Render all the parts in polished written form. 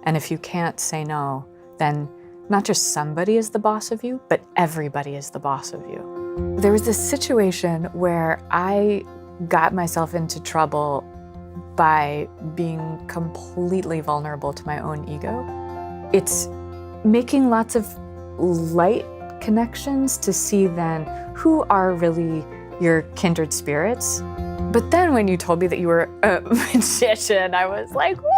And if you can't say no, then not just somebody is the boss of you, but everybody is the boss of you. There was this situation where I got myself into trouble by being completely vulnerable to my own ego. It's making lots of light connections to see then who are really your kindred spirits. But then when you told me that you were a magician, I was like, what?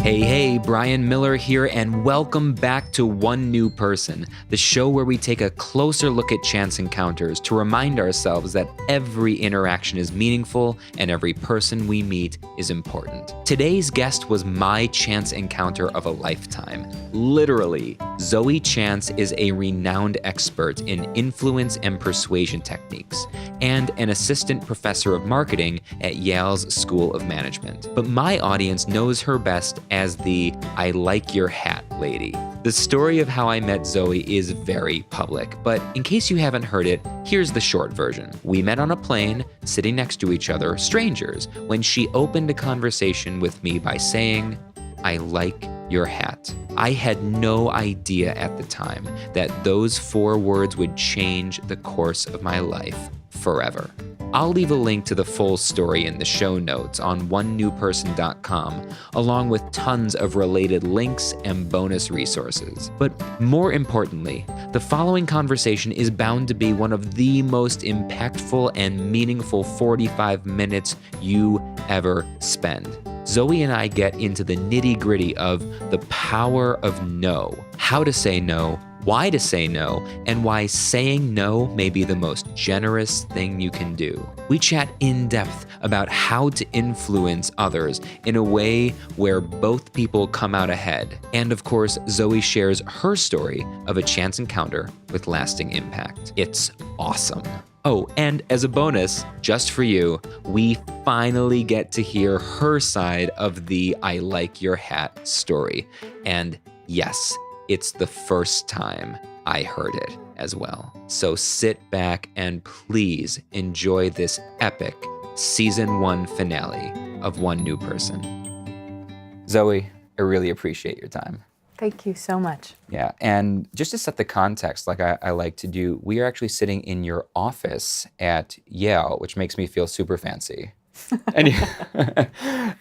Hey, Brian Miller here, and welcome back to One New Person, the show where we take a closer look at chance encounters to remind ourselves that every interaction is meaningful and every person we meet is important. Today's guest was my chance encounter of a lifetime. Literally, Zoe Chance is a renowned expert in influence and persuasion techniques and an assistant professor of marketing at Yale's School of Management. But my audience knows her best as the I like your hat lady. The story of how I met Zoe is very public, but in case you haven't heard it, here's the short version. We met on a plane, sitting next to each other, strangers, when she opened a conversation with me by saying, I like your hat. I had no idea at the time that those 4 words would change the course of my life forever. I'll leave a link to the full story in the show notes on onenewperson.com, along with tons of related links and bonus resources. But more importantly, the following conversation is bound to be one of the most impactful and meaningful 45 minutes you ever spend. Zoe and I get into the nitty-gritty of the power of no, how to say no, why to say no, and why saying no may be the most generous thing you can do. We chat in depth about how to influence others in a way where both people come out ahead. And of course, Zoe shares her story of a chance encounter with lasting impact. It's awesome. Oh, and as a bonus, just for you, we finally get to hear her side of the I like your hat story. And yes, it's the first time I heard it as well. So sit back and please enjoy this epic season 1 finale of One New Person. Zoe, I really appreciate your time. Thank you so much. Yeah, and just to set the context, like I like to do, we are actually sitting in your office at Yale, which makes me feel super fancy.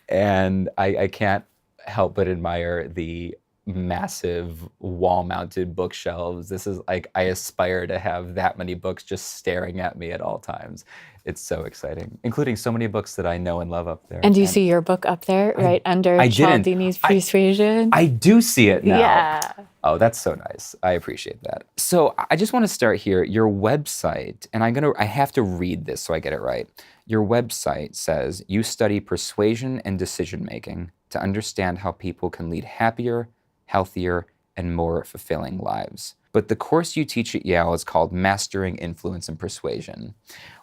And I can't help but admire the massive wall-mounted bookshelves. This is like, I aspire to have that many books just staring at me at all times. It's so exciting, including so many books that I know and love up there. And do you see your book up there, right under Cialdini's Persuasion? I do see it now. Yeah. Oh, that's so nice. I appreciate that. So I just want to start here. Your website, and I have to read this so I get it right. Your website says, you study persuasion and decision-making to understand how people can lead happier, healthier, and more fulfilling lives. But the course you teach at Yale is called Mastering Influence and Persuasion,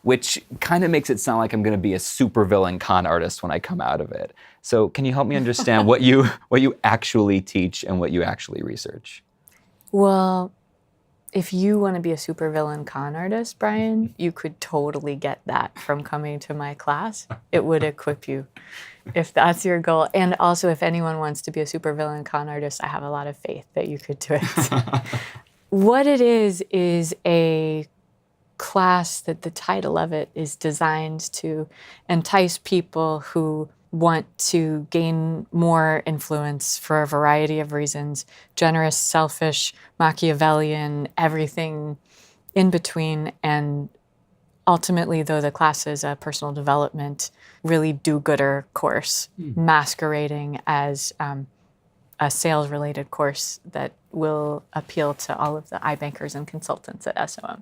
which kind of makes it sound like I'm going to be a supervillain con artist when I come out of it. So can you help me understand what you actually teach and what you actually research? Well, if you want to be a supervillain con artist, Brian, you could totally get that from coming to my class. It would equip you if that's your goal. And also, if anyone wants to be a supervillain con artist, I have a lot of faith that you could do it. What it is a class that the title of it is designed to entice people who want to gain more influence for a variety of reasons, generous, selfish, Machiavellian, everything in between. And ultimately, though, the class is a personal development, really do-gooder course, masquerading as a sales-related course that will appeal to all of the iBankers and consultants at SOM.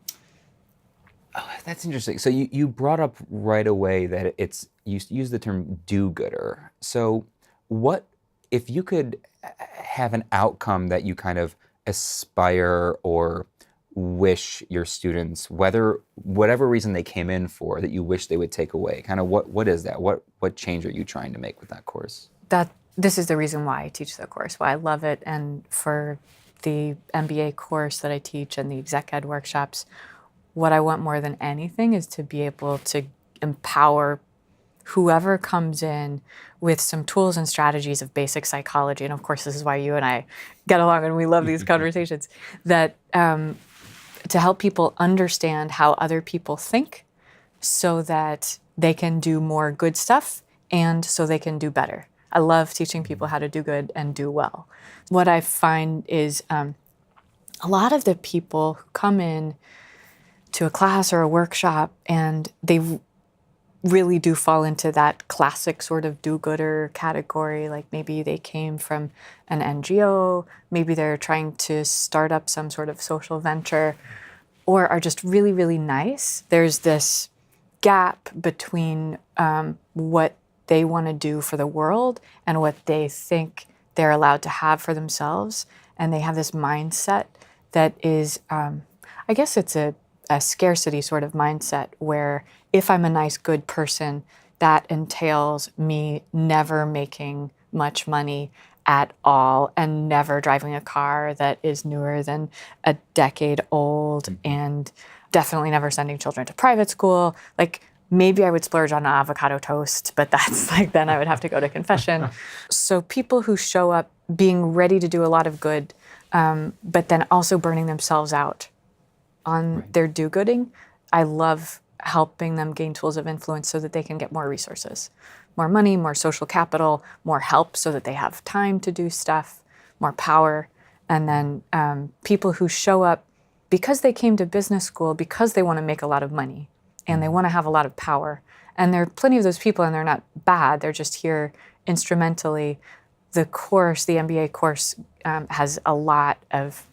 Oh, that's interesting. So you brought up right away that you use the term do-gooder. So what, if you could have an outcome that you kind of aspire or wish your students, whatever reason they came in for, that you wish they would take away, kind of what is that? What change are you trying to make with that course? This is the reason why I teach the course, why I love it. And for the MBA course that I teach and the exec ed workshops, what I want more than anything is to be able to empower whoever comes in with some tools and strategies of basic psychology, and of course this is why you and I get along and we love these conversations, that to help people understand how other people think so that they can do more good stuff and so they can do better. I love teaching people how to do good and do well. What I find is a lot of the people who come in to a class or a workshop and they really do fall into that classic sort of do-gooder category. Like maybe they came from an NGO, maybe they're trying to start up some sort of social venture, or are just really, really nice. There's this gap between what they want to do for the world and what they think they're allowed to have for themselves. And they have this mindset that is, I guess it's a scarcity sort of mindset where if I'm a nice, good person, that entails me never making much money at all and never driving a car that is newer than a decade old and definitely never sending children to private school. Like maybe I would splurge on an avocado toast, but that's like then I would have to go to confession. So people who show up being ready to do a lot of good, but then also burning themselves out on their do-gooding, I love helping them gain tools of influence so that they can get more resources, more money, more social capital, more help so that they have time to do stuff, more power. And then people who show up because they came to business school, because they want to make a lot of money and they want to have a lot of power. And there are plenty of those people and they're not bad. They're just here instrumentally. The course, the MBA course, has a lot of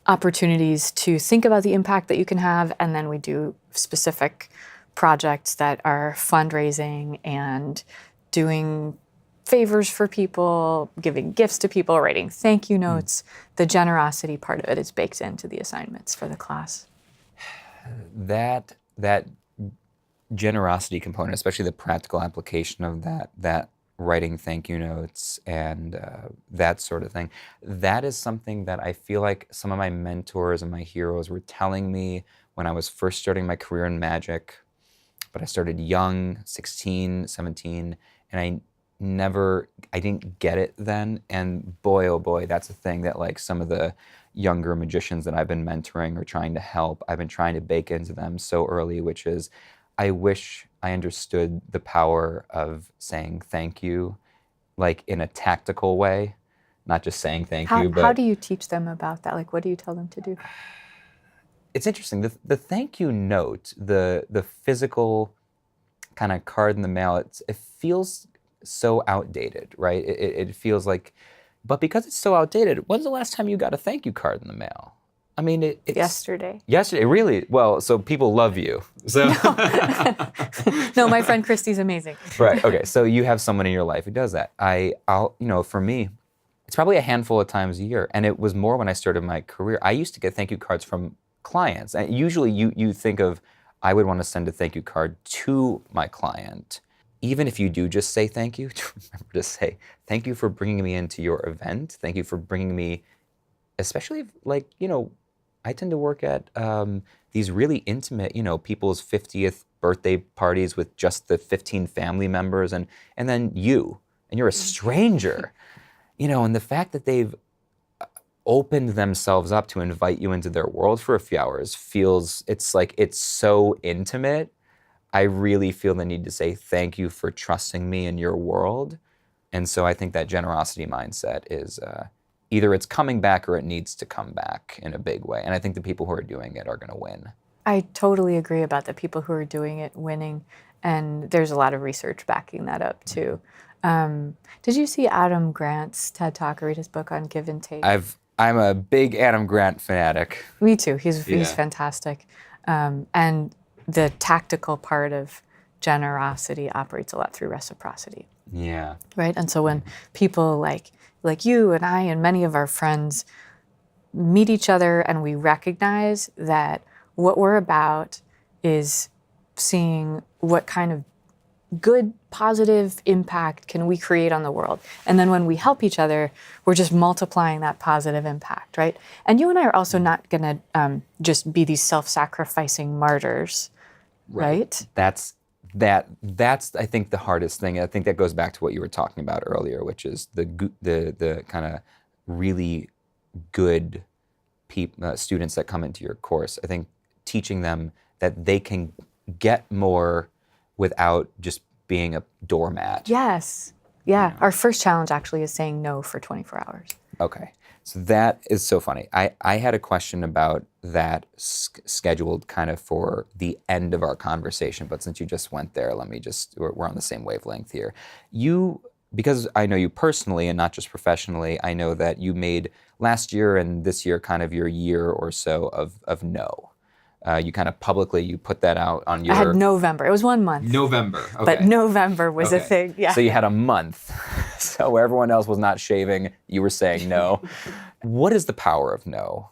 opportunities to think about the impact that you can have, and then we do specific projects that are fundraising and doing favors for people, giving gifts to people, writing thank you notes. The generosity part of it is baked into the assignments for the class. That generosity component, especially the practical application of that writing thank you notes and that sort of thing, that is something that I feel like some of my mentors and my heroes were telling me when I was first starting my career in magic. But I started young, 16, 17, and I didn't get it then. And boy, oh boy, that's a thing that like some of the younger magicians that I've been mentoring or trying to help, I've been trying to bake into them so early, which is I wish I understood the power of saying thank you, like in a tactical way, not just saying thank you. But how do you teach them about that? Like, what do you tell them to do? It's interesting. The thank you note, the physical kind of card in the mail, it feels so outdated, right? It feels like, but because it's so outdated, when's the last time you got a thank you card in the mail? I mean, it's yesterday. Yesterday, really? Well, so people love you. So No, my friend Christy's amazing. Right. Okay. So you have someone in your life who does that. I'll for me, it's probably a handful of times a year, and it was more when I started my career. I used to get thank you cards from clients, and usually you think of I would want to send a thank you card to my client. Even if you do just say thank you, remember to say thank you for bringing me into your event. Thank you for bringing me, especially like I tend to work at these really intimate, people's 50th birthday parties with just the 15 family members and then you, and you're a stranger, and the fact that they've opened themselves up to invite you into their world for a few hours it's so intimate. I really feel the need to say thank you for trusting me in your world. And so I think that generosity mindset is either it's coming back or it needs to come back in a big way. And I think the people who are doing it are going to win. I totally agree about the people who are doing it winning. And there's a lot of research backing that up too. Did you see Adam Grant's TED Talk or read his book on give and take? I'm a big Adam Grant fanatic. Me too. He's fantastic. And the tactical part of generosity operates a lot through reciprocity. Yeah. Right? And so when people like you and I and many of our friends meet each other and we recognize that what we're about is seeing what kind of good, positive impact can we create on the world. And then when we help each other, we're just multiplying that positive impact, right? And you and I are also not going to just be these self-sacrificing martyrs, right? That's that's I think the hardest thing. I think that goes back to what you were talking about earlier, which is the kind of really good students that come into your course. I think teaching them that they can get more without just being a doormat. Yes. Yeah. Our first challenge actually is saying no for 24 hours. Okay. So that is so funny. I had a question about that scheduled kind of for the end of our conversation, but since you just went there, we're on the same wavelength here. Because I know you personally and not just professionally, I know that you made last year and this year kind of your year or so of no. You kind of publicly, you put that out on your... I had November. It was 1 month. November, okay. But November was a thing, yeah. So you had a month. So where everyone else was not shaving, you were saying no. What is the power of no?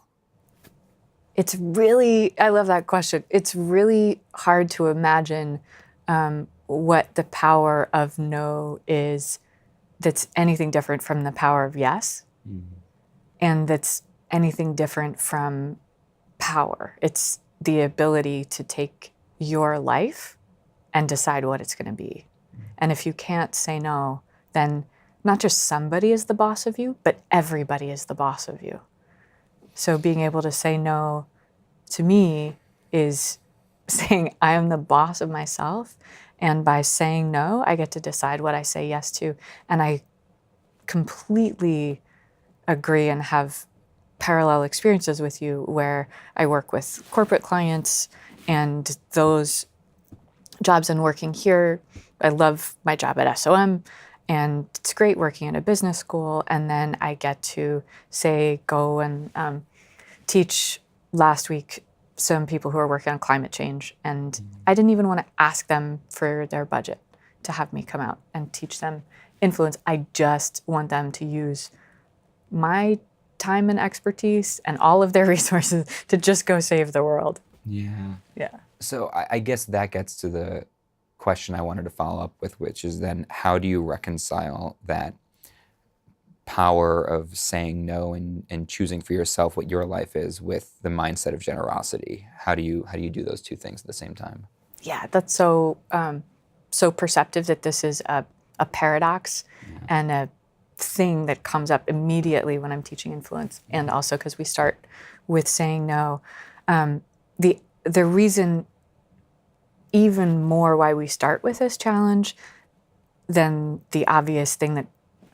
It's really, I love that question. It's really hard to imagine what the power of no is that's anything different from the power of yes. And that's anything different from power. It's the ability to take your life and decide what it's going to be. And if you can't say no, then not just somebody is the boss of you, but everybody is the boss of you. So being able to say no to me is saying I am the boss of myself. And by saying no, I get to decide what I say yes to. And I completely agree and have parallel experiences with you where I work with corporate clients and those jobs and working here. I love my job at SOM and it's great working at a business school. And then I get to go and teach last week some people who are working on climate change. And I didn't even want to ask them for their budget to have me come out and teach them influence. I just want them to use my time and expertise and all of their resources to just go save the world. Yeah. Yeah. So I guess that gets to the question I wanted to follow up with, which is then how do you reconcile that power of saying no and choosing for yourself what your life is with the mindset of generosity? How do you do those two things at the same time? Yeah, that's so perceptive that this is a paradox and a thing that comes up immediately when I'm teaching influence, and also because we start with saying no. The reason even more why we start with this challenge than the obvious thing that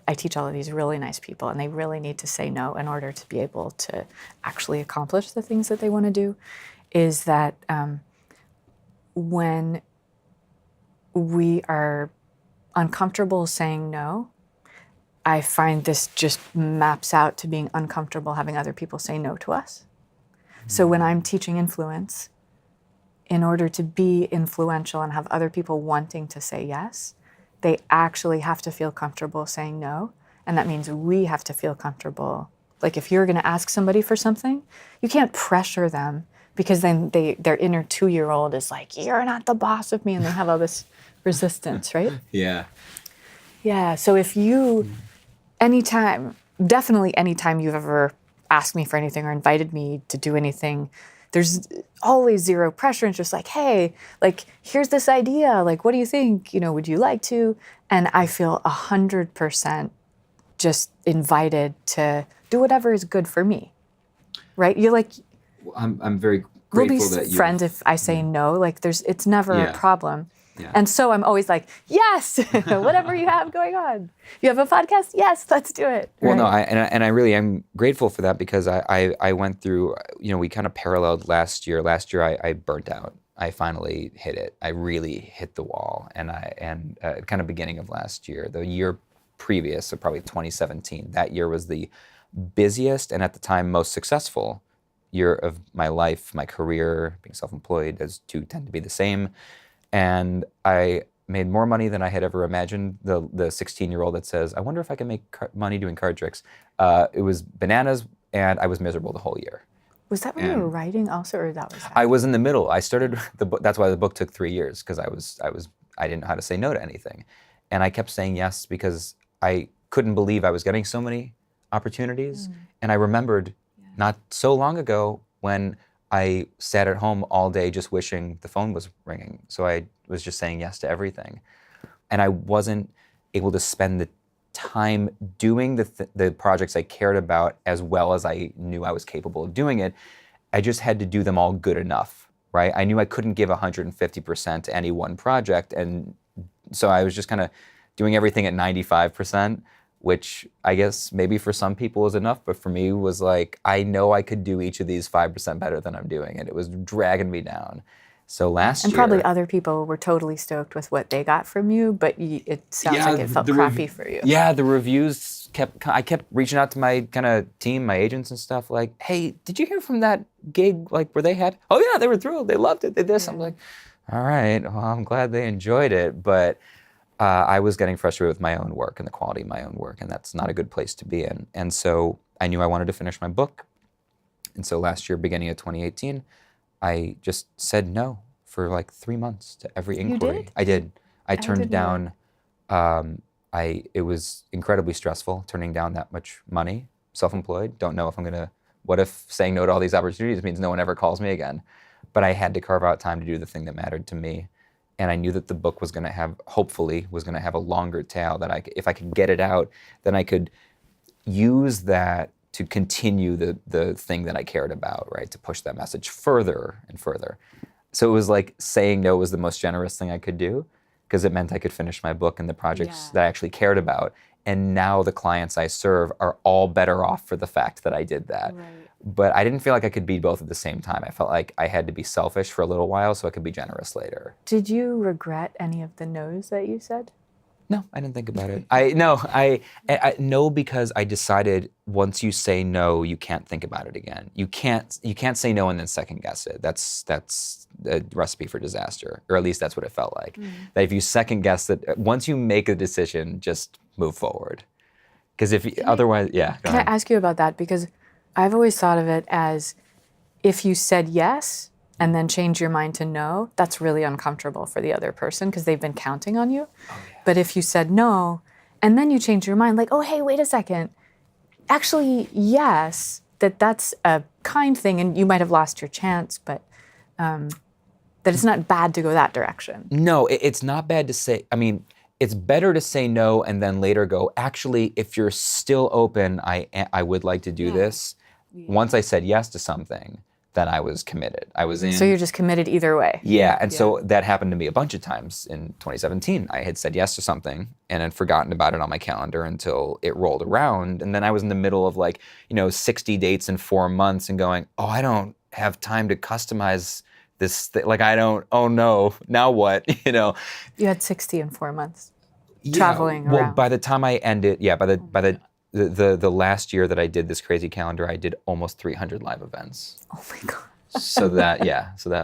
I teach all of these really nice people and they really need to say no in order to be able to actually accomplish the things that they want to do is that when we are uncomfortable saying no, I find this just maps out to being uncomfortable having other people say no to us. So when I'm teaching influence, in order to be influential and have other people wanting to say yes, they actually have to feel comfortable saying no. And that means we have to feel comfortable. Like if you're gonna ask somebody for something, you can't pressure them because then their inner 2-year-old is like, you're not the boss of me, and they have all this resistance, right? Yeah. Yeah, so if you, definitely anytime you've ever asked me for anything or invited me to do anything, there's always zero pressure. It's just like, hey, like, here's this idea. Like, what do you think? Would you like to? And I feel 100% just invited to do whatever is good for me, right? You're like, I'm very we'll grateful be that you... friends if I say no. Like, it's never a problem. Yeah. And so I'm always like, yes, whatever you have going on. You have a podcast? Yes, let's do it. Well, right? no, I really am grateful for that because I went through, we kind of paralleled last year. Last year I burnt out. I finally hit it. I really hit the wall. And kind of beginning of last year, the year previous, so probably 2017, that year was the busiest and at the time most successful year of my life, my career, being self-employed, as two tend to be the same. And I made more money than I had ever imagined. The 16-year-old that says, I wonder if I can make money doing card tricks. It was bananas, and I was miserable the whole year. Was that when you were writing also, or that was that? I was in the middle. I started the book. That's why the book took 3 years, because I didn't know how to say no to anything. And I kept saying yes because I couldn't believe I was getting so many opportunities. And I remembered not so long ago when I sat at home all day just wishing the phone was ringing. So I was just saying yes to everything. And I wasn't able to spend the time doing the projects I cared about as well as I knew I was capable of doing it. I just had to do them all good enough, right? I knew I couldn't give 150% to any one project. And so I was just kind of doing everything at 95%, which I guess maybe for some people is enough, but for me was like, I know I could do each of these 5% better than I'm doing it. It was dragging me down. So last And year... probably other people were totally stoked with what they got from you, but it sounds like it felt crappy for you. Yeah, the reviews I kept reaching out to my kind of team, my agents and stuff, like, hey, did you hear from that gig? Like, were they happy? Oh yeah, they were thrilled. They loved it. They did this. I'm like, all right, well, I'm glad they enjoyed it. But I was getting frustrated with my own work and the quality of my own work, and that's not a good place to be in. And so I knew I wanted to finish my book. And so last year, beginning of 2018, I just said no for like 3 months to every inquiry. You did? I did. I turned didn't down, it was incredibly stressful turning down that much money, self-employed. Don't know if I'm gonna, what if saying no to all these opportunities means no one ever calls me again? But I had to carve out time to do the thing that mattered to me. And I knew that the book was gonna have, hopefully, was gonna have a longer tail that if I could get it out, then I could use that to continue the thing that I cared about, right? To push that message further and further. So it was like saying no was the most generous thing I could do, because it meant I could finish my book and the projects that I actually cared about. And now the clients I serve are all better off for the fact that I did that. Right. But I didn't feel like I could be both at the same time. I felt like I had to be selfish for a little while so I could be generous later. Did you regret any of the no's that you said? No, I didn't think about it. No, because I decided once you say no, you can't think about it again. You can't say no and then second guess it. That's a recipe for disaster, or at least that's what it felt like. That if you second guess it, once you make a decision, just move forward. Because if otherwise, yeah. Can I ask you about that? Because I've always thought of it as if you said yes and then change your mind to no, that's really uncomfortable for the other person because they've been counting on you. Oh, yeah. But if you said no and then you change your mind, like, oh, hey, wait a second. Actually, yes, that's a kind thing and you might have lost your chance, but that it's not bad to go that direction. No, it's not bad to say, I mean, it's better to say no and then later go, actually, if you're still open, I would like to do this. Yeah. Once I said yes to something, then I was committed. I was in. So you're just committed either way. Yeah, and so that happened to me a bunch of times in 2017. I had said yes to something and had forgotten about it on my calendar until it rolled around. And then I was in the middle of 60 dates in 4 months and going, oh, I don't have time to customize this thing. Oh no, now what, You had 60 in 4 months, traveling around. Well, by the time I ended, by the last year that I did this crazy calendar, I did almost 300 live events. Oh my God. So that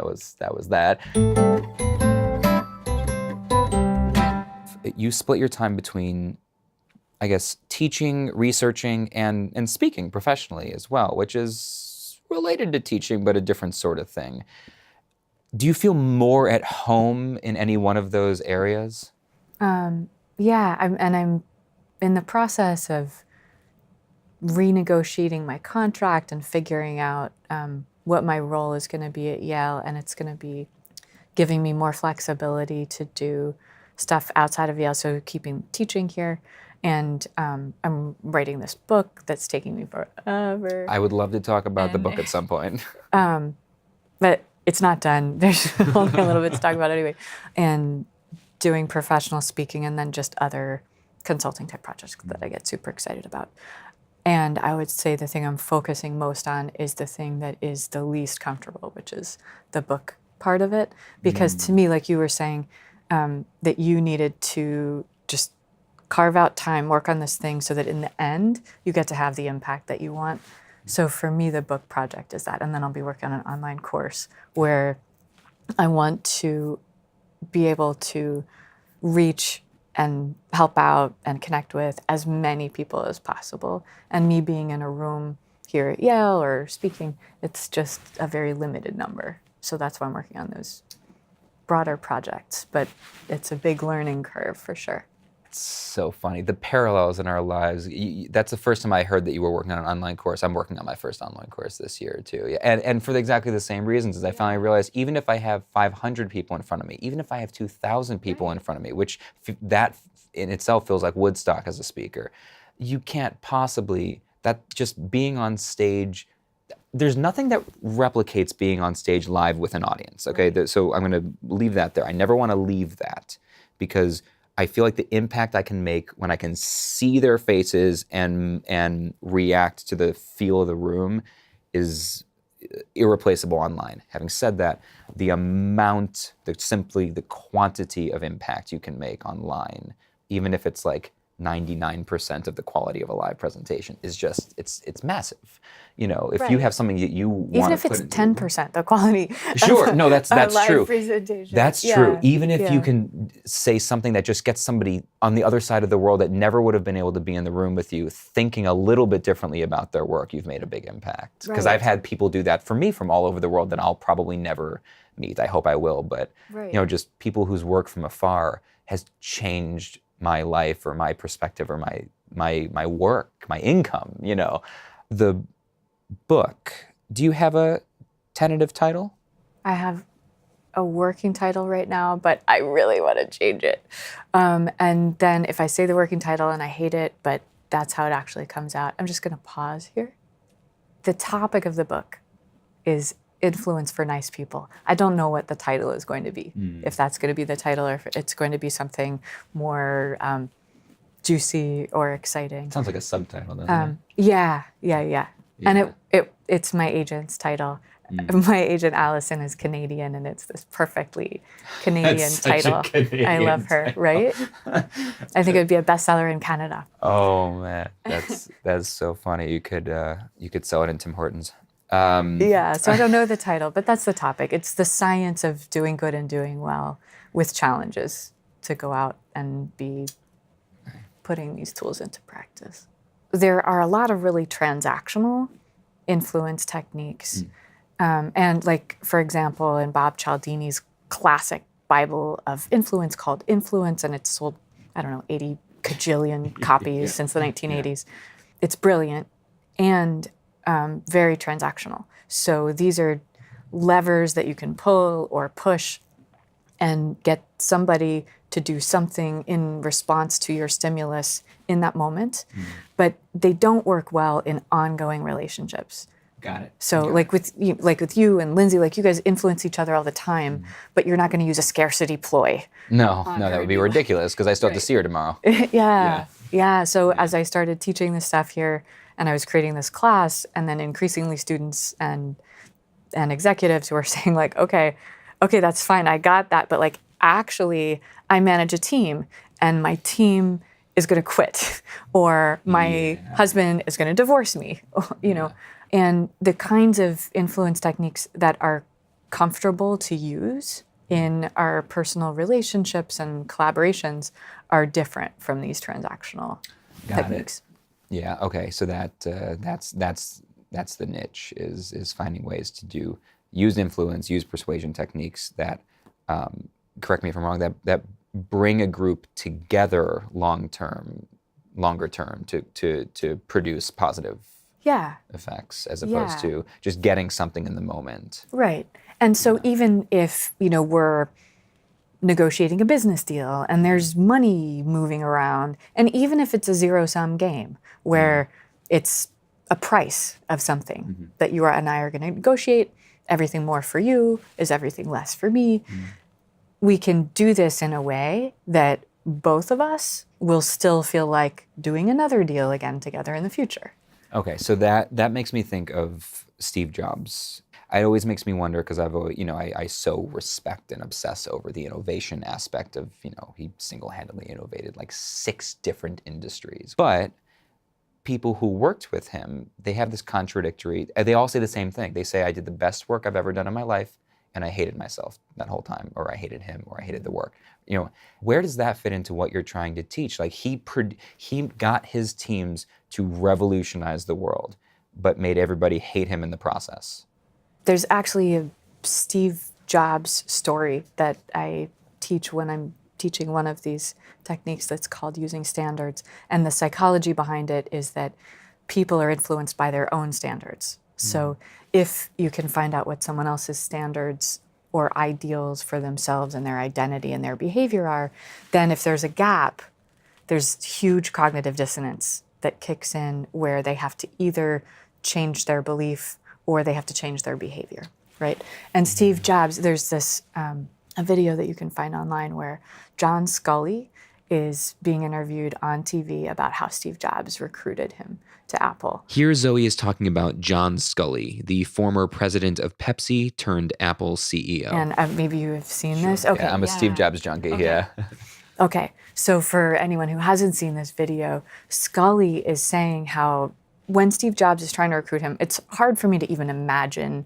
was that. You split your time between, I guess, teaching, researching, and speaking professionally as well, which is related to teaching, but a different sort of thing. Do you feel more at home in any one of those areas? Yeah, I'm in the process of renegotiating my contract and figuring out what my role is going to be at Yale, and it's going to be giving me more flexibility to do stuff outside of Yale, so keeping teaching here. And I'm writing this book that's taking me forever. I would love to talk about the book at some point. But it's not done. There's only a little bit to talk about anyway. And doing professional speaking and then just other consulting type projects that I get super excited about. And I would say the thing I'm focusing most on is the thing that is the least comfortable, which is the book part of it. Because to me, like you were saying, that you needed to just carve out time, work on this thing so that in the end, you get to have the impact that you want. So for me, the book project is that. And then I'll be working on an online course where I want to be able to reach and help out and connect with as many people as possible. And me being in a room here at Yale or speaking, it's just a very limited number. So that's why I'm working on those broader projects. But it's a big learning curve for sure. So funny. The parallels in our lives. That's the first time I heard that you were working on an online course. I'm working on my first online course this year too. Yeah. And for exactly the same reasons, as I finally realized, even if I have 500 people in front of me, even if I have 2,000 people in front of me, which that in itself feels like Woodstock as a speaker, you can't possibly, that just being on stage, there's nothing that replicates being on stage live with an audience, okay? So I'm gonna leave that there. I never wanna leave that because I feel like the impact I can make when I can see their faces and react to the feel of the room is irreplaceable online. Having said that, the quantity of impact you can make online, even if it's like 99% of the quality of a live presentation, is just, it's massive. You know, if you have something that you want to even if it's 10% the quality. Sure, no, that's live true. Presentation. That's true. Even if you can say something that just gets somebody on the other side of the world that never would have been able to be in the room with you thinking a little bit differently about their work, you've made a big impact. Because I've had people do that for me from all over the world that I'll probably never meet. I hope I will, but you know, just people whose work from afar has changed my life or my perspective or my work, my income, you know. The book, do you have a tentative title? I have a working title right now, but I really want to change it. And then if I say the working title and I hate it, but that's how it actually comes out, I'm just going to pause here. The topic of the book is influence for nice people. I don't know what the title is going to be, if that's going to be the title or if it's going to be something more juicy or exciting. Sounds like a subtitle, doesn't it? Yeah. And it's my agent's title. My agent Allison is Canadian, and it's this perfectly Canadian title. I love her, right? I think it would be a bestseller in Canada. Oh man, that's so funny. You could sell it in Tim Hortons. So I don't know the title, but that's the topic. It's the science of doing good and doing well with challenges to go out and be putting these tools into practice. There are a lot of really transactional influence techniques. And like, for example, in Bob Cialdini's classic Bible of influence called Influence, and it's sold, 80 cajillion copies since the 1980s. It's brilliant and very transactional. So these are levers that you can pull or push and get somebody to do something in response to your stimulus in that moment. But they don't work well in ongoing relationships. Got it. So like with you and Lindsay, like you guys influence each other all the time, but you're not going to use a scarcity ploy. No, that would be ridiculous because I still have to see her tomorrow. So as I started teaching this stuff here and I was creating this class, and then increasingly students and executives who are saying like, okay, that's fine, I got that, but like actually I manage a team and my team is going to quit or my husband is going to divorce me, you know. And the kinds of influence techniques that are comfortable to use in our personal relationships and collaborations are different from these transactional techniques. Yeah. Okay. So that's the niche is finding ways to use influence, use persuasion techniques that, correct me if I'm wrong, that bring a group together longer term to produce positive effects as opposed to just getting something in the moment. Right. And so even if, we're negotiating a business deal and there's money moving around, and even if it's a zero-sum game where it's a price of something that you and I are going to negotiate, everything more for you is everything less for me, we can do this in a way that both of us will still feel like doing another deal again together in the future. Okay, so that makes me think of Steve Jobs. It always makes me wonder because I so respect and obsess over the innovation aspect of, he single-handedly innovated like 6 different industries. But people who worked with him, they have this contradictory, they all say the same thing. They say, I did the best work I've ever done in my life and I hated myself that whole time, or I hated him, or I hated the work. Where does that fit into what you're trying to teach? Like he got his teams to revolutionize the world, but made everybody hate him in the process. There's actually a Steve Jobs story that I teach when I'm teaching one of these techniques that's called using standards. And the psychology behind it is that people are influenced by their own standards. So if you can find out what someone else's standards or ideals for themselves and their identity and their behavior are, then if there's a gap, there's huge cognitive dissonance that kicks in where they have to either change their belief or they have to change their behavior, right? And Steve Jobs, there's this a video that you can find online where John Scully is being interviewed on TV about how Steve Jobs recruited him to Apple. Here Zoe is talking about John Scully, the former president of Pepsi turned Apple CEO. And maybe you have seen this. Okay, Yeah, I'm a Steve Jobs junkie, yeah. Okay, so for anyone who hasn't seen this video, Scully is saying how when Steve Jobs is trying to recruit him, it's hard for me to even imagine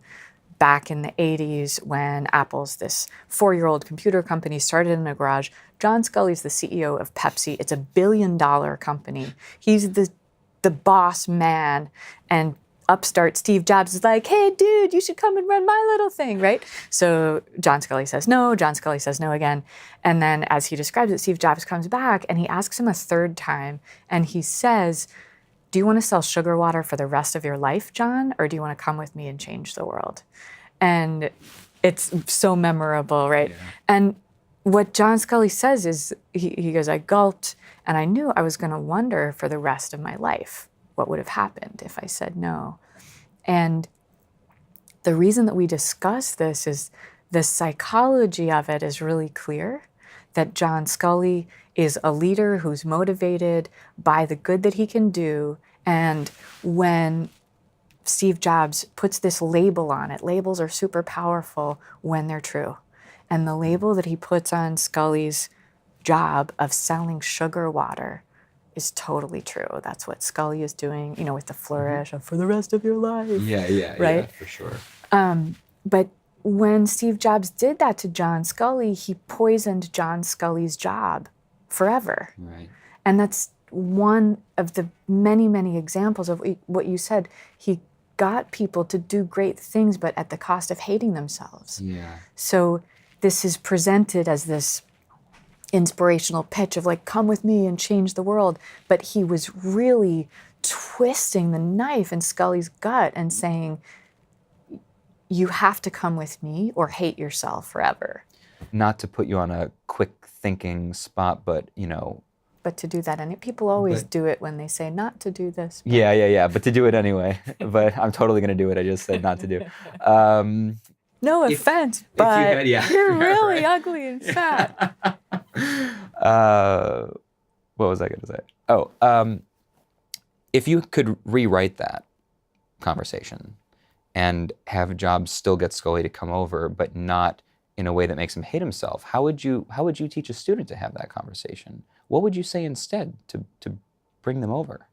back in the 80s when Apple's this 4-year-old computer company started in a garage. John Scully's the CEO of Pepsi. It's $1 billion company. He's the boss man, and upstart Steve Jobs is like, hey, dude, you should come and run my little thing, right? So John Scully says no, John Scully says no again. And then as he describes it, Steve Jobs comes back and he asks him a third time, and he says, do you want to sell sugar water for the rest of your life, John, or do you want to come with me and change the world? And it's so memorable, right? Yeah. And what John Scully says is, he goes, I gulped, and I knew I was going to wonder for the rest of my life what would have happened if I said no. And the reason that we discuss this is the psychology of it is really clear, that John Scully is a leader who's motivated by the good that he can do. And when Steve Jobs puts this label on it, labels are super powerful when they're true. And the label that he puts on Scully's job of selling sugar water is totally true. That's what Scully is doing, with the flourish of for the rest of your life. Yeah, right? For sure. But when Steve Jobs did that to John Scully, he poisoned John Scully's job forever. Right. And that's one of the many, many examples of what you said. He got people to do great things, but at the cost of hating themselves. Yeah. So this is presented as this inspirational pitch of like, come with me and change the world. But he was really twisting the knife in Scully's gut and saying, you have to come with me or hate yourself forever. Not to put you on a quick thinking spot, but But to do that, and people always do it when they say not to do this. But. Yeah, but to do it anyway. But I'm totally going to do it. I just said not to do. No offense, but you're really ugly and fat. What was I going to say? Oh, if you could rewrite that conversation and have Jobs still get Scully to come over, but not in a way that makes him hate himself, how would you teach a student to have that conversation? What would you say instead to bring them over?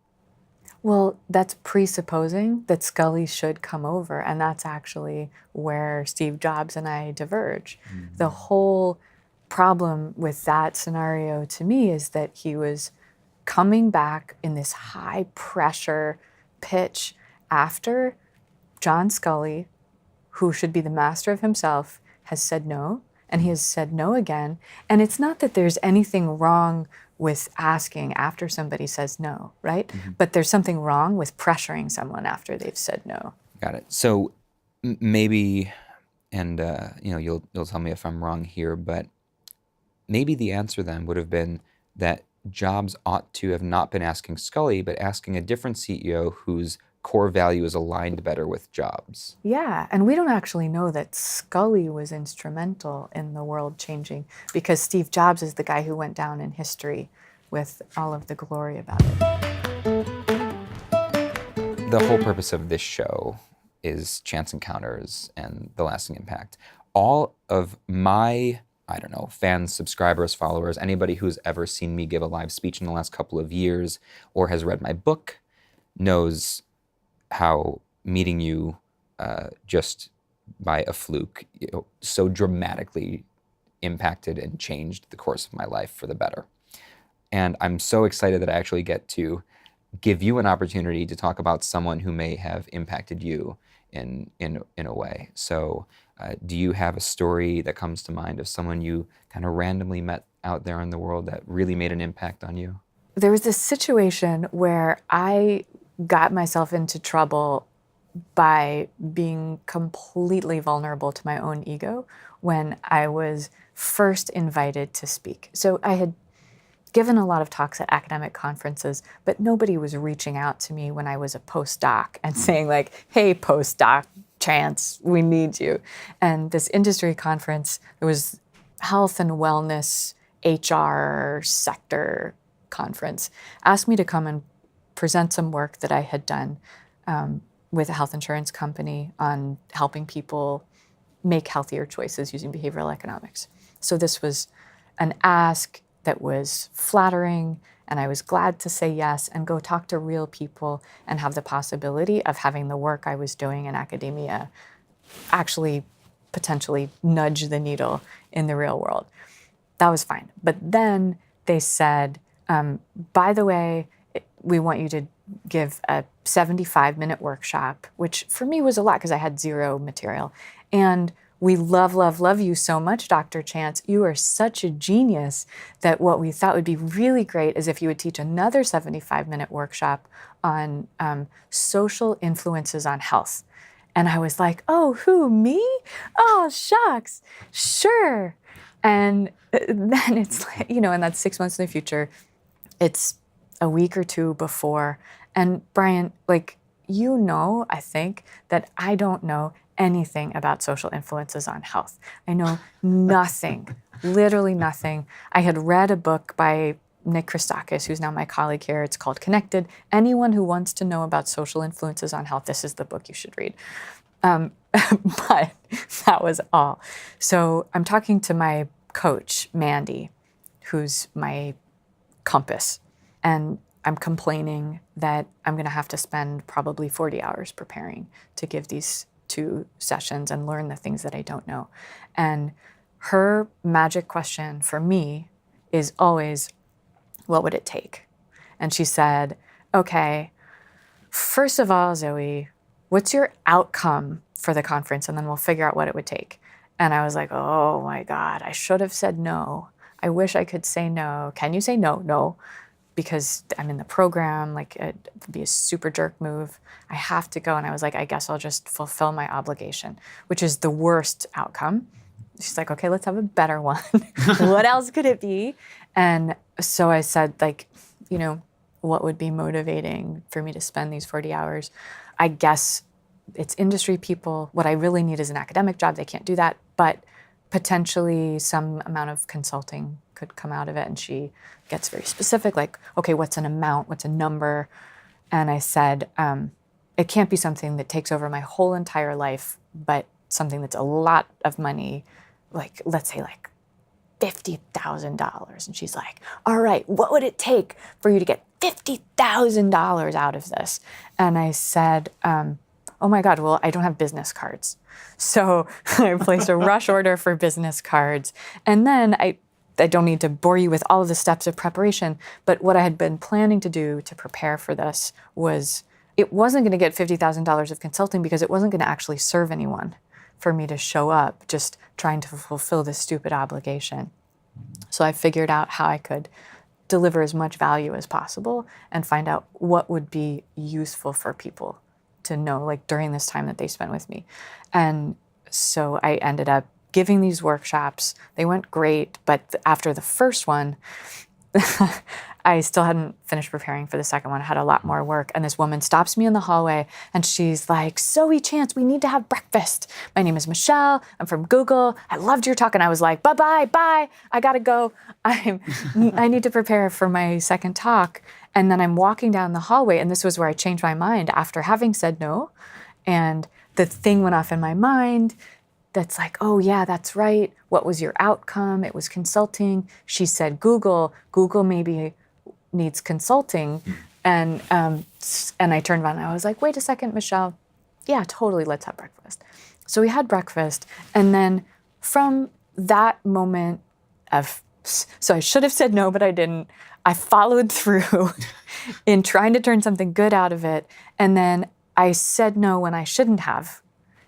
Well, that's presupposing that Scully should come over, and that's actually where Steve Jobs and I diverge. Mm-hmm. The whole problem with that scenario to me is that he was coming back in this high pressure pitch after John Scully, who should be the master of himself, has said no, and he has said no again. And it's not that there's anything wrong with asking after somebody says no, right? Mm-hmm. But there's something wrong with pressuring someone after they've said no. Got it. So maybe, and you'll tell me if I'm wrong here, but maybe the answer then would have been that Jobs ought to have not been asking Scully, but asking a different CEO whose core value is aligned better with Jobs. Yeah, and we don't actually know that Scully was instrumental in the world changing, because Steve Jobs is the guy who went down in history with all of the glory about it. The whole purpose of this show is chance encounters and the lasting impact. All of my, fans, subscribers, followers, anybody who's ever seen me give a live speech in the last couple of years or has read my book knows how meeting you just by a fluke so dramatically impacted and changed the course of my life for the better. And I'm so excited that I actually get to give you an opportunity to talk about someone who may have impacted you in a way. So do you have a story that comes to mind of someone you kind of randomly met out there in the world that really made an impact on you? There was this situation where I got myself into trouble by being completely vulnerable to my own ego when I was first invited to speak. So I had given a lot of talks at academic conferences, but nobody was reaching out to me when I was a postdoc and saying like, hey, postdoc Chance, we need you. And this industry conference, it was health and wellness, HR sector conference, asked me to come and present some work that I had done with a health insurance company on helping people make healthier choices using behavioral economics. So this was an ask that was flattering, and I was glad to say yes and go talk to real people and have the possibility of having the work I was doing in academia actually potentially nudge the needle in the real world. That was fine. But then they said, by the way, we want you to give a 75-minute workshop, which for me was a lot because I had zero material. And we love, love, love you so much, Dr. Chance. You are such a genius that what we thought would be really great is if you would teach another 75-minute workshop on social influences on health. And I was like, oh, who, me? Oh, shucks, sure. And then it's like, and that's 6 months in the future. It's a week or two before. And Brian, I think that I don't know anything about social influences on health. I know nothing, literally nothing. I had read a book by Nick Christakis, who's now my colleague here. It's called Connected. Anyone who wants to know about social influences on health, this is the book you should read. But that was all. So I'm talking to my coach, Mandy, who's my compass. And I'm complaining that I'm going to have to spend probably 40 hours preparing to give these 2 sessions and learn the things that I don't know. And her magic question for me is always, what would it take? And she said, okay, first of all, Zoe, what's your outcome for the conference? And then we'll figure out what it would take. And I was like, oh my God, I should have said no. I wish I could say no. Can you say no? No. Because I'm in the program, it'd be a super jerk move. I have to go. And I was like, I guess I'll just fulfill my obligation, which is the worst outcome. She's like, okay, let's have a better one. What else could it be? And so I said, what would be motivating for me to spend these 40 hours? I guess it's industry people. What I really need is an academic job. They can't do that, but potentially some amount of consulting could come out of it. And she gets very specific, okay, what's an amount? What's a number? And I said, it can't be something that takes over my whole entire life, but something that's a lot of money, let's say $50,000. And she's like, all right, what would it take for you to get $50,000 out of this? And I said, oh my God, well, I don't have business cards. So I placed a rush order for business cards. And then I don't need to bore you with all of the steps of preparation, but what I had been planning to do to prepare for this was, it wasn't going to get $50,000 of consulting because it wasn't going to actually serve anyone for me to show up just trying to fulfill this stupid obligation. So I figured out how I could deliver as much value as possible and find out what would be useful for people to know, during this time that they spent with me. And so I ended up giving these workshops. They went great, but after the first one, I still hadn't finished preparing for the second one. I had a lot more work. And this woman stops me in the hallway and she's like, Zoe Chance, we need to have breakfast. My name is Michelle. I'm from Google. I loved your talk. And I was like, bye. I gotta go. I need to prepare for my second talk. And then I'm walking down the hallway, and this was where I changed my mind after having said no. And the thing went off in my mind that's like, oh yeah, that's right. What was your outcome? It was consulting. She said Google. Google maybe needs consulting. And I turned around and I was like, wait a second, Michelle. Yeah, totally, let's have breakfast. So we had breakfast. And then from that moment so I should have said no, but I didn't. I followed through in trying to turn something good out of it. And then I said no when I shouldn't have,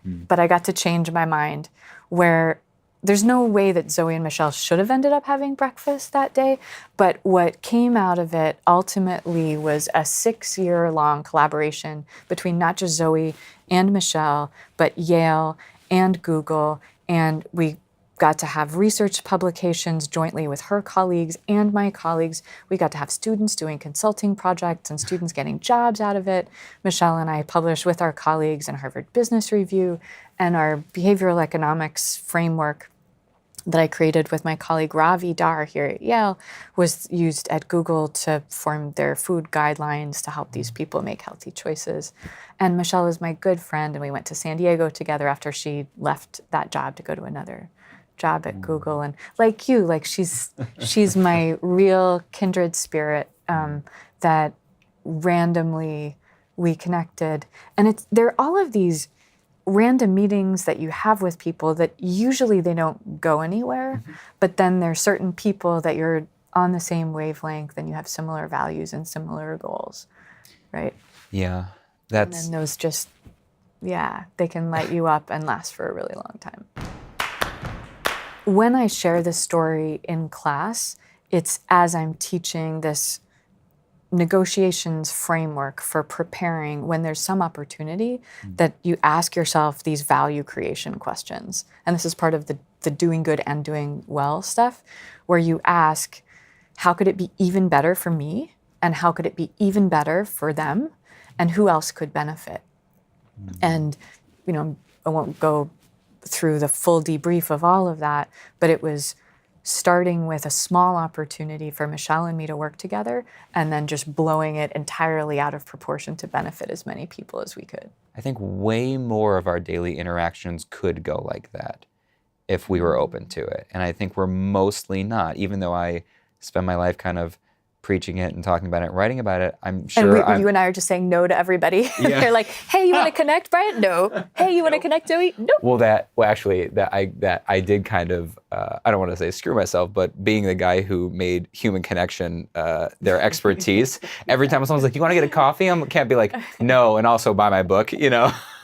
but I got to change my mind, where there's no way that Zoe and Michelle should have ended up having breakfast that day, but what came out of it ultimately was a 6-year-long collaboration between not just Zoe and Michelle, but Yale and Google, and we got to have research publications jointly with her colleagues and my colleagues. We got to have students doing consulting projects and students getting jobs out of it. Michelle and I published with our colleagues in Harvard Business Review, and our behavioral economics framework that I created with my colleague Ravi Dar here at Yale was used at Google to form their food guidelines to help these people make healthy choices. And Michelle is my good friend, and we went to San Diego together after she left that job to go to another job at Google. And like you, like she's my real kindred spirit, that randomly we connected. And there are all of these random meetings that you have with people that usually they don't go anywhere, but then there's certain people that you're on the same wavelength and you have similar values and similar goals, right? Yeah, And then those just, they can light you up and last for a really long time. When I share this story in class, it's as I'm teaching this negotiations framework for preparing when there's some opportunity that you ask yourself these value creation questions. And this is part of the doing good and doing well stuff, where you ask, how could it be even better for me? And how could it be even better for them? And who else could benefit? And, I won't go through the full debrief of all of that, but it was starting with a small opportunity for Michelle and me to work together, and then just blowing it entirely out of proportion to benefit as many people as we could. I think way more of our daily interactions could go like that if we were open to it. And I think we're mostly not, even though I spend my life kind of preaching it and talking about it, writing about it. I'm sure you and I are just saying no to everybody. Yeah. They're like, hey, you want to connect, Brian? No. Hey, you want to connect, Zoe? Nope. That I did kind of, I don't want to say screw myself, but being the guy who made human connection their expertise, every time someone's like, you want to get a coffee? I can't be like, no, and also buy my book,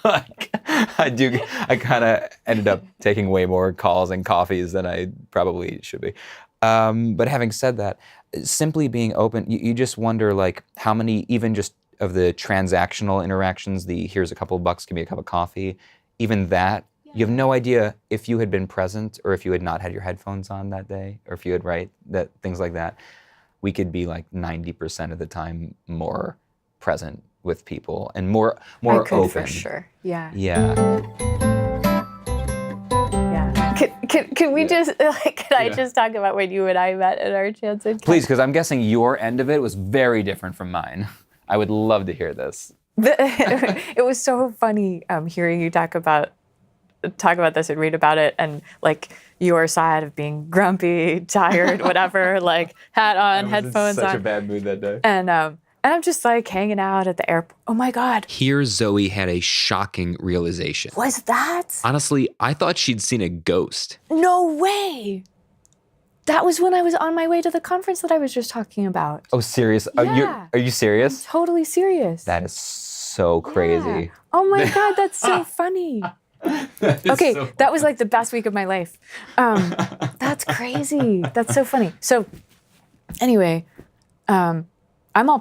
Like, I kind of ended up taking way more calls and coffees than I probably should be. But having said that, simply being open, you just wonder like how many, even just of the transactional interactions, here's a couple of bucks, give me a cup of coffee, even that, you have no idea if you had been present or if you had not had your headphones on that day, or if you had, things like that. We could be like 90% of the time more present with people and more I could, open. for sure. Yeah. Yeah. Can we just, I just talk about when you and I met at our chance encounter? Please, because I'm guessing your end of it was very different from mine. I would love to hear this. It was so funny hearing you talk about this and read about it, and like your side of being grumpy, tired, whatever, like hat on, headphones on. Such a bad mood that day. And I'm just like hanging out at the airport. Oh my God. Here, Zoe had a shocking realization. Was that? Honestly, I thought she'd seen a ghost. No way. That was when I was on my way to the conference that I was just talking about. Oh, serious? Yeah. Are you serious? I'm totally serious. That is so crazy. Yeah. Oh my God, that's so funny. Okay, that was like the best week of my life. That's crazy. That's so funny. So anyway, I'm all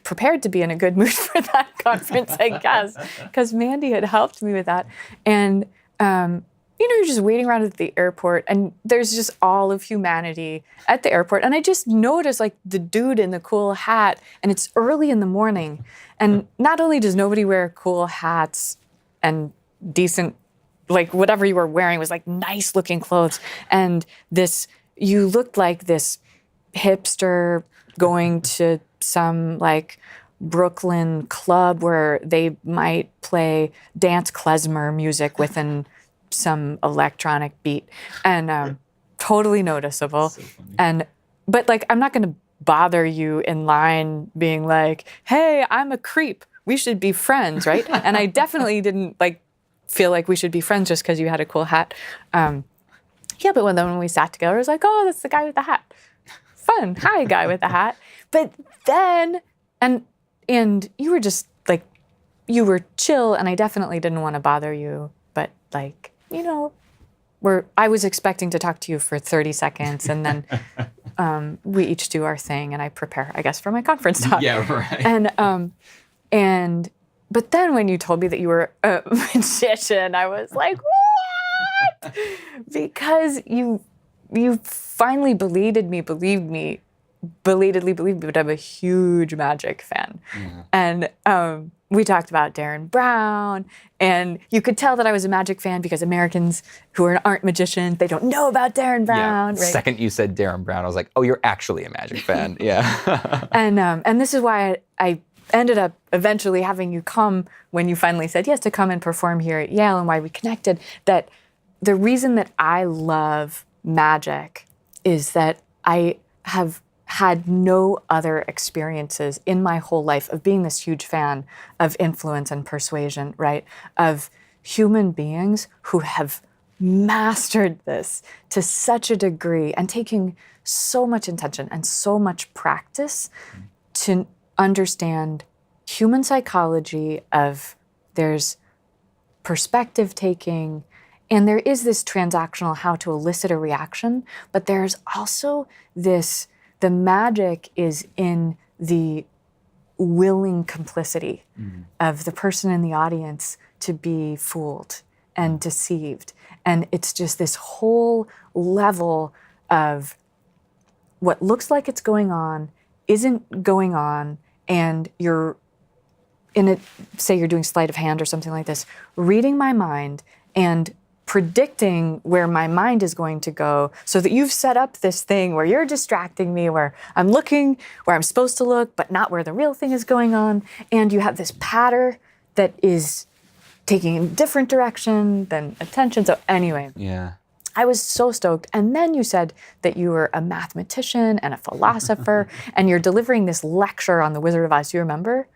prepared to be in a good mood for that conference, I guess, because Mandy had helped me with that. And, you're just waiting around at the airport, and there's just all of humanity at the airport. And I just noticed, like, the dude in the cool hat, and it's early in the morning. And not only does nobody wear cool hats and decent, like, whatever you were wearing was, like, nice-looking clothes. And you looked like this hipster going to some like Brooklyn club where they might play dance klezmer music within some electronic beat, and totally noticeable. So funny. But like, I'm not going to bother you in line being like, hey, I'm a creep, we should be friends, right? And I definitely didn't like feel like we should be friends just because you had a cool hat. But when we sat together, I was like, oh, that's the guy with the hat. Fun. Hi, guy with the hat. But then, and you were just like, you were chill, and I definitely didn't want to bother you, but like, I was expecting to talk to you for 30 seconds, and then we each do our thing, and I prepare, I guess, for my conference talk. Yeah, right. But then when you told me that you were a magician, I was like, what? Because you finally belatedly believed me, but I'm a huge magic fan. Yeah. And we talked about Darren Brown, and you could tell that I was a magic fan because Americans who aren't magicians, they don't know about Darren Brown. Yeah. Right? Second you said Darren Brown, I was like, oh, you're actually a magic fan. Yeah. And this is why I ended up eventually having you come when you finally said yes to come and perform here at Yale, and why we connected. That the reason that I love magic is that I have had no other experiences in my whole life of being this huge fan of influence and persuasion, right? Of human beings who have mastered this to such a degree and taking so much intention and so much practice to understand human psychology of there's perspective taking, and there is this transactional how to elicit a reaction, but there's also this, the magic is in the willing complicity of the person in the audience to be fooled and deceived. And it's just this whole level of what looks like it's going on isn't going on, and you're in it, say you're doing sleight of hand or something like this, reading my mind and predicting where my mind is going to go, so that you've set up this thing where you're distracting me, where I'm looking where I'm supposed to look, but not where the real thing is going on. And you have this patter that is taking a different direction than attention. So anyway, Yeah. I was so stoked. And then you said that you were a mathematician and a philosopher, and you're delivering this lecture on the Wizard of Oz. Do you remember?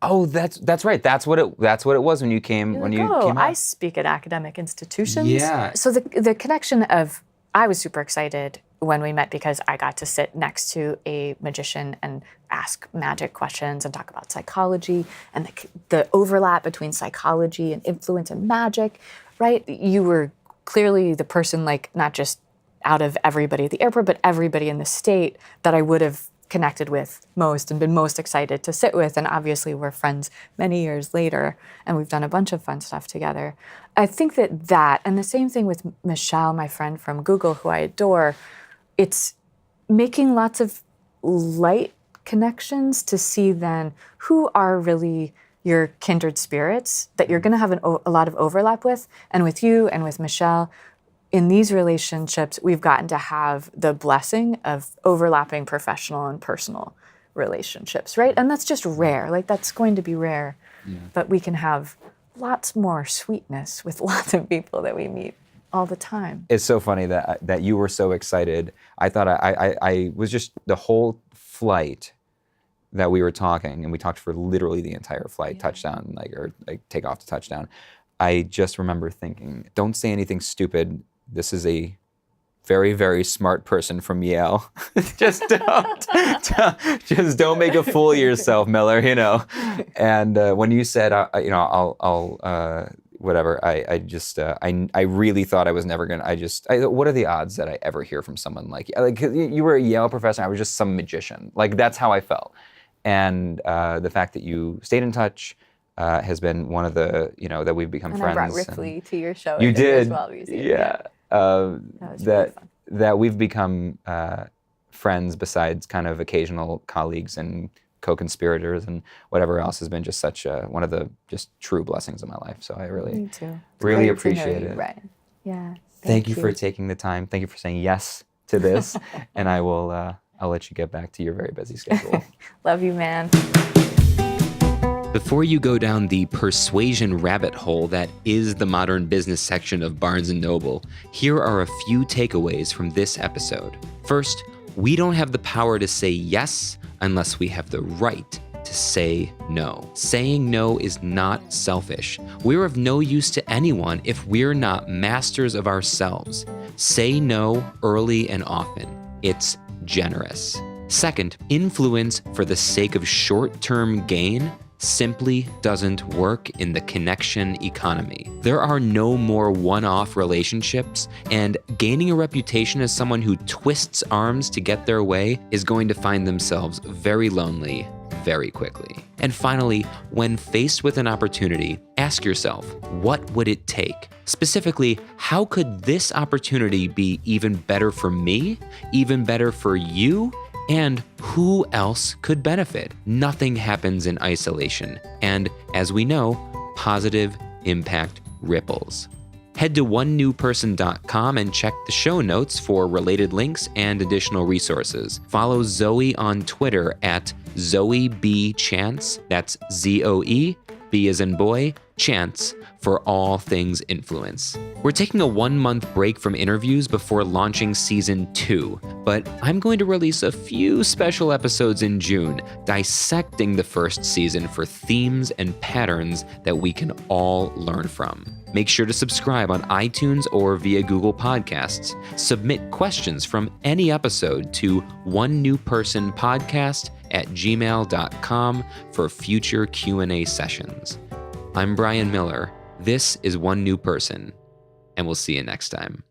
Oh, that's right. That's what it was when you came came I out. speak at academic institutions. Yeah. So the connection of, I was super excited when we met because I got to sit next to a magician and ask magic questions and talk about psychology and the overlap between psychology and influence and magic, right? You were clearly the person, like, not just out of everybody at the airport, but everybody in the state that I would have connected with most and been most excited to sit with. And obviously we're friends many years later, and we've done a bunch of fun stuff together. I think that, and the same thing with Michelle, my friend from Google, who I adore, it's making lots of light connections to see then who are really your kindred spirits that you're going to have a lot of overlap with. And with you and with Michelle, in these relationships, we've gotten to have the blessing of overlapping professional and personal relationships, right? And that's just rare. Like, that's going to be rare. Yeah. But we can have lots more sweetness with lots of people that we meet all the time. It's so funny that you were so excited. I thought I was just, the whole flight that we were talking, and we talked for literally the entire flight, touchdown, or takeoff to touchdown. I just remember thinking, don't say anything stupid. This is a very, very smart person from Yale. just don't make a fool of yourself, Miller, And when you said, I'll whatever, I really thought I was never gonna, what are the odds that I ever hear from someone like you were a Yale professor, I was just some magician. Like, that's how I felt. And the fact that you stayed in touch has been one of the, that we've become friends. And I brought Ripley to your show. You did. As well, museum. Yeah. Really fun. That we've become friends besides kind of occasional colleagues and co-conspirators and whatever else has been just such one of the just true blessings of my life. So I really, really appreciate it. Right. Yeah. Thank you for taking the time. Thank you for saying yes to this. And I will, I'll let you get back to your very busy schedule. Love you, man. Before you go down the persuasion rabbit hole that is the modern business section of Barnes & Noble, here are a few takeaways from this episode. First, we don't have the power to say yes unless we have the right to say no. Saying no is not selfish. We're of no use to anyone if we're not masters of ourselves. Say no early and often. It's generous. Second, influence for the sake of short-term gain simply doesn't work in the connection economy. There are no more one-off relationships, and gaining a reputation as someone who twists arms to get their way is going to find themselves very lonely very quickly. And finally, when faced with an opportunity, ask yourself, what would it take? Specifically, how could this opportunity be even better for me, even better for you, and who else could benefit? Nothing happens in isolation. And as we know, positive impact ripples. Head to onenewperson.com and check the show notes for related links and additional resources. Follow Zoe on Twitter at Zoe B. Chance, that's Zoe, B as in boy, Chance, for all things influence. We're taking a 1-month break from interviews before launching season 2, but I'm going to release a few special episodes in June, dissecting the first season for themes and patterns that we can all learn from. Make sure to subscribe on iTunes or via Google Podcasts. Submit questions from any episode to onenewpersonpodcast@gmail.com for future Q&A sessions. I'm Brian Miller. This is One New Person, and we'll see you next time.